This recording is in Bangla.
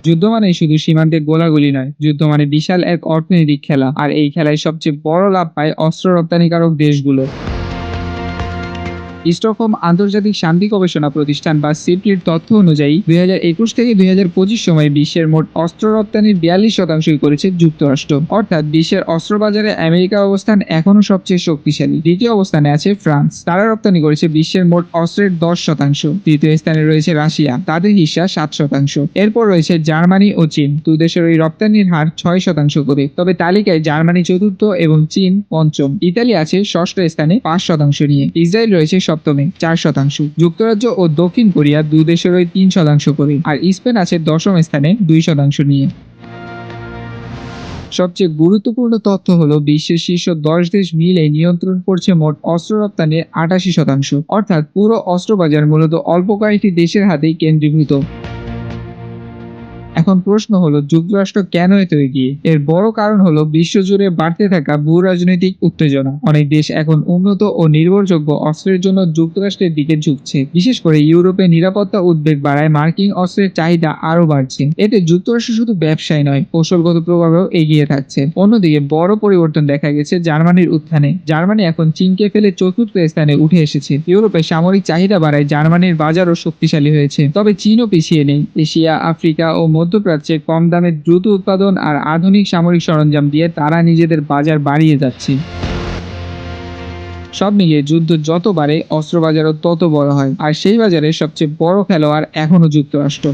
যুদ্ধ মানে শুধু সীমান্তে গোলাগুলি নয়, যুদ্ধ মানে বিশাল এক অর্থনৈতিক খেলা, আর এই খেলায় সবচেয়ে বড় লাভ পায় অস্ত্র রপ্তানিকারক দেশগুলো। স্টকহোম আন্তর্জাতিক শান্তি গবেষণা প্রতিষ্ঠান বা সিপির তথ্য অনুযায়ী 2021 থেকে 2025 সময়ে বিশ্বের মোট অস্ত্র রপ্তানির 42% করেছে যুক্তরাষ্ট্র। অর্থাৎ বিশ্বের অস্ত্র বাজারে আমেরিকার অবস্থান এখনো সবচেয়ে শক্তিশালী। দ্বিতীয় অবস্থানে আছে ফ্রান্স, তারা রপ্তানি করেছে বিশ্বের মোট অস্ত্রের 10%। তৃতীয় স্থানে রয়েছে রাশিয়া, তাদের হিস্সা 7%। এরপর রয়েছে জার্মানি ও চীন, দুই দেশের ওই রপ্তানির হার 6% করে। তবে তালিকায় জার্মানি চতুর্থ এবং চীন পঞ্চম। ইতালি আছে ষষ্ঠ স্থানে 5% নিয়ে। ইসরায়েল রয়েছে সপ্তমে 4%। যুক্তরাজ্য ও দক্ষিণ কোরিয়া দুই দেশেরই 3% করে। আর স্পেন আছে দশম স্থানে 2% নিয়ে। সবচেয়ে গুরুত্বপূর্ণ তথ্য হলো বিশ্বের শীর্ষ 10 দেশ মিলে নিয়ন্ত্রণ করছে মোট অস্ত্র রপ্তানির 88%। অর্থাৎ পুরো অস্ত্র বাজার মূলত অল্প কয়েকটি দেশের হাতেই কেন্দ্রীভূত। এখন প্রশ্ন হলো, যুক্তরাষ্ট্র কেন এত এগিয়ে? এর বড় কারণ হলো বিশ্বজুড়ে বাড়তে থাকা ভূ রাজনৈতিক উত্তেজনা। অনেক দেশ এখন উন্নত ও নির্ভরযোগ্য অস্ত্রের জন্য যুক্তরাষ্ট্রের দিকে ঝুঁকছে। বিশেষ করে ইউরোপে নিরাপত্তা উদ্বেগ বাড়ায় মার্কিন অস্ত্রের চাহিদা আরো বাড়ছে। এতে যুক্তরাষ্ট্র শুধু ব্যবসায় নয়, কৌশলগত প্রভাবেও এগিয়ে থাকছে। অন্যদিকে বড় পরিবর্তন দেখা গেছে জার্মানির উত্থানে। জার্মানি এখন চীনকে ফেলে চতুর্থ স্থানে উঠে এসেছে। ইউরোপে সামরিক চাহিদা বাড়ায় জার্মানির বাজারও শক্তিশালী হয়েছে। তবে চীনও পিছিয়ে নেই। এশিয়া, আফ্রিকা ও মধ্যপ্রাচ্যে কম দামে দ্রুত উৎপাদন আর আধুনিক সামরিক সরঞ্জাম দিয়ে তারা নিজেদের বাজার বাড়িয়ে যাচ্ছে। সব মিলিয়ে যুদ্ধ যত বাড়ে, অস্ত্র বাজারও তত বড় হয়, আর সেই বাজারে সবচেয়ে বড় খেলোয়াড় এখনো যুক্তরাষ্ট্র।